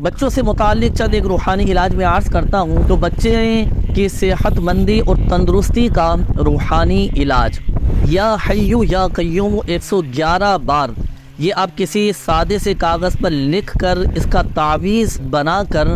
بچوں سے متعلق چند ایک روحانی علاج میں عرض کرتا ہوں تو بچے کی صحت مندی اور تندرستی کا روحانی علاج، یا حیو یا قیوم 111 بار یہ آپ کسی سادے سے کاغذ پر لکھ کر اس کا تعویذ بنا کر،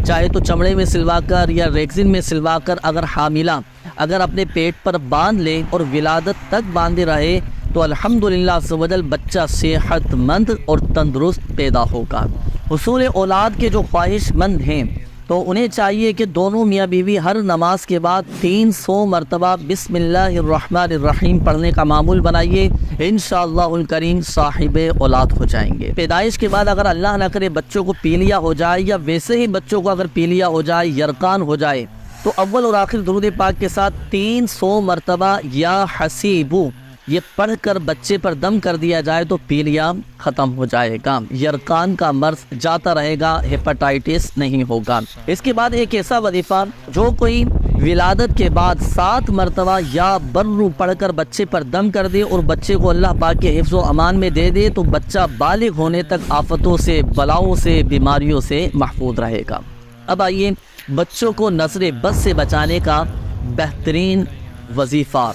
چاہے تو چمڑے میں سلوا کر یا ریگزن میں سلوا کر، اگر حاملہ اگر اپنے پیٹ پر باندھ لے اور ولادت تک باندھے رہے تو الحمدللہ عز و جل بچہ صحت مند اور تندرست پیدا ہوگا۔ حصول اولاد کے جو خواہش مند ہیں تو انہیں چاہیے کہ دونوں میاں بیوی ہر نماز کے بعد 300 مرتبہ بسم اللہ الرحمن الرحیم پڑھنے کا معمول بنائیے، انشاءاللہ الکریم صاحب اولاد ہو جائیں گے۔ پیدائش کے بعد اگر اللہ نہ کرے بچوں کو پیلیا ہو جائے، یا ویسے ہی بچوں کو اگر پیلیا ہو جائے، یرقان ہو جائے، تو اول اور آخر درود پاک کے ساتھ 300 مرتبہ یا حسیبو یہ پڑھ کر بچے پر دم کر دیا جائے تو پیلیا ختم ہو جائے گا، یرقان کا مرض جاتا رہے گا، ہیپاٹائٹس نہیں ہوگا۔ اس کے بعد ایک ایسا وظیفہ، جو کوئی ولادت کے بعد 7 مرتبہ یا برو پڑھ کر بچے پر دم کر دے اور بچے کو اللہ پاک کے حفظ و امان میں دے دے تو بچہ بالغ ہونے تک آفتوں سے، بلاؤں سے، بیماریوں سے محفوظ رہے گا۔ اب آئیے بچوں کو نظر بد سے بچانے کا بہترین وظیفہ،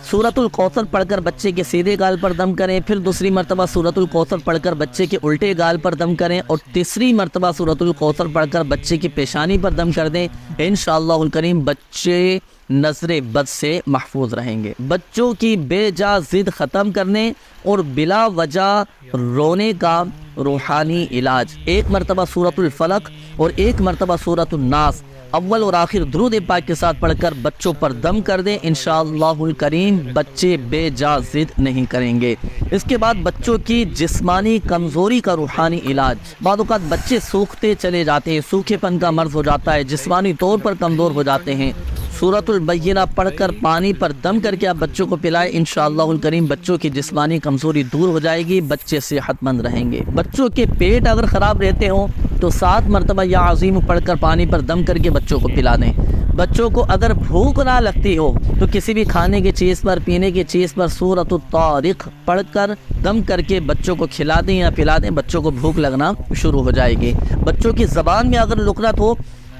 سورۃ الکوثر پڑھ کر بچے کے سیدھے گال پر دم کریں، پھر دوسری مرتبہ سورۃ الکوثر پڑھ کر بچے کے الٹے گال پر دم کریں، اور تیسری مرتبہ سورۃ الکوثر پڑھ کر بچے کی پیشانی پر دم کر دیں، انشاءاللہ الکریم بچے نظر بد سے محفوظ رہیں گے۔ بچوں کی بے جا ضد ختم کرنے اور بلا وجہ رونے کا روحانی علاج، 1 مرتبہ سورۃ الفلق اور 1 مرتبہ سورۃ الناس اول اور آخر درود پاک کے ساتھ پڑھ کر بچوں پر دم کر دیں، انشاءاللہ الکریم بچے بے جا ضد نہیں کریں گے۔ اس کے بعد بچوں کی جسمانی کمزوری کا روحانی علاج، بعض اوقات بچے سوکھتے چلے جاتے ہیں، سوکھے پن کا مرض ہو جاتا ہے، جسمانی طور پر کمزور ہو جاتے ہیں، سورۃ البینہ پڑھ کر پانی پر دم کر کے آپ بچوں کو پلائیں، انشاءاللہ الکریم بچوں کی جسمانی کمزوری دور ہو جائے گی، بچے صحت مند رہیں گے۔ بچوں کے پیٹ اگر خراب رہتے ہوں تو 7 مرتبہ یا عظیم پڑھ کر پانی پر دم کر کے بچوں کو پلا دیں۔ بچوں کو اگر بھوک نہ لگتی ہو تو کسی بھی کھانے کی چیز پر، پینے کی چیز پر سورۃ الطارق پڑھ کر دم کر کے بچوں کو کھلا دیں یا پلا دیں، بچوں کو بھوک لگنا شروع ہو جائے گی۔ بچوں کی زبان میں اگر لکنت ہو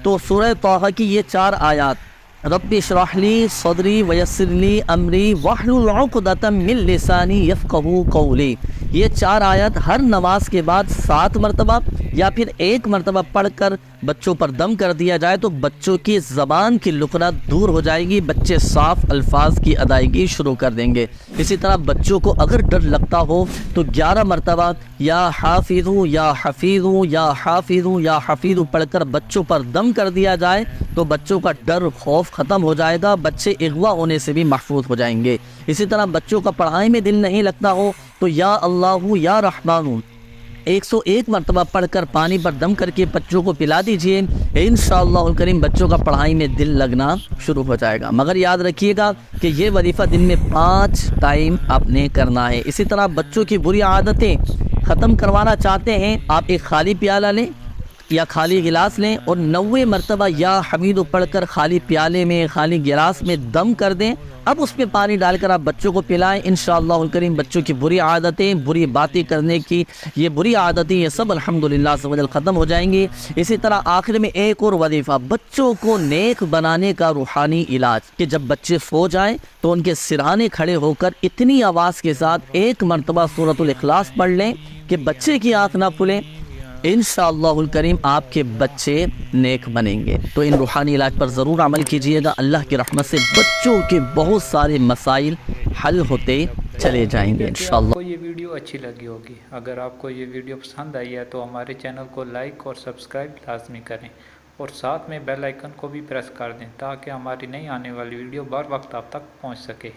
تو سورہ طٰہٰ کی یہ 4 آیات، رب اشرح لی صدری ویسر لی امری واحلل عقدۃ من لسانی یفقہوا قولی، یہ 4 آیات ہر نماز کے بعد 7 مرتبہ یا پھر 1 مرتبہ پڑھ کر بچوں پر دم کر دیا جائے تو بچوں کی زبان کی لکنت دور ہو جائے گی، بچے صاف الفاظ کی ادائیگی شروع کر دیں گے۔ اسی طرح بچوں کو اگر ڈر لگتا ہو تو 11 مرتبہ یا حافظو یا حفیظو یا حافظو یا حفیظو پڑھ کر بچوں پر دم کر دیا جائے تو بچوں کا ڈر خوف ختم ہو جائے گا، بچے اغوا ہونے سے بھی محفوظ ہو جائیں گے۔ اسی طرح بچوں کا پڑھائی میں دل نہیں لگتا ہو تو یا اللہ یا رحمان 101 مرتبہ پڑھ کر پانی پر دم کر کے بچوں کو پلا دیجئے، انشاءاللہ الکریم بچوں کا پڑھائی میں دل لگنا شروع ہو جائے گا۔ مگر یاد رکھیے گا کہ یہ وظیفہ دن میں 5 ٹائم آپ نے کرنا ہے۔ اسی طرح بچوں کی بری عادتیں ختم کروانا چاہتے ہیں، آپ ایک خالی پیالہ لیں یا خالی گلاس لیں اور 90 مرتبہ یا حمید پڑھ کر خالی پیالے میں، خالی گلاس میں دم کر دیں، اب اس میں پانی ڈال کر آپ بچوں کو پلائیں، انشاءاللہ الکریم بچوں کی بری عادتیں، بری باتیں کرنے کی یہ بری عادتیں یہ سب الحمدللہ ختم ہو جائیں گی۔ اسی طرح آخر میں ایک اور وظیفہ، بچوں کو نیک بنانے کا روحانی علاج، کہ جب بچے سو جائیں تو ان کے سرہانے کھڑے ہو کر اتنی آواز کے ساتھ 1 مرتبہ سورۃ الاخلاص پڑھ لیں کہ بچے کی آنکھ نہ کھلیں، انشاءاللہ الکریم آپ کے بچے نیک بنیں گے۔ تو ان روحانی علاج پر ضرور عمل کیجئے گا، اللہ کی رحمت سے بچوں کے بہت سارے مسائل حل ہوتے چلے جائیں گے انشاءاللہ۔ آپ کو یہ ویڈیو اچھی لگی ہوگی، اگر آپ کو یہ ویڈیو پسند آئی ہے تو ہمارے چینل کو لائک اور سبسکرائب لازمی کریں اور ساتھ میں بیل آئیکن کو بھی پریس کر دیں تاکہ ہماری نئی آنے والی ویڈیو بر وقت آپ تک پہنچ سکے۔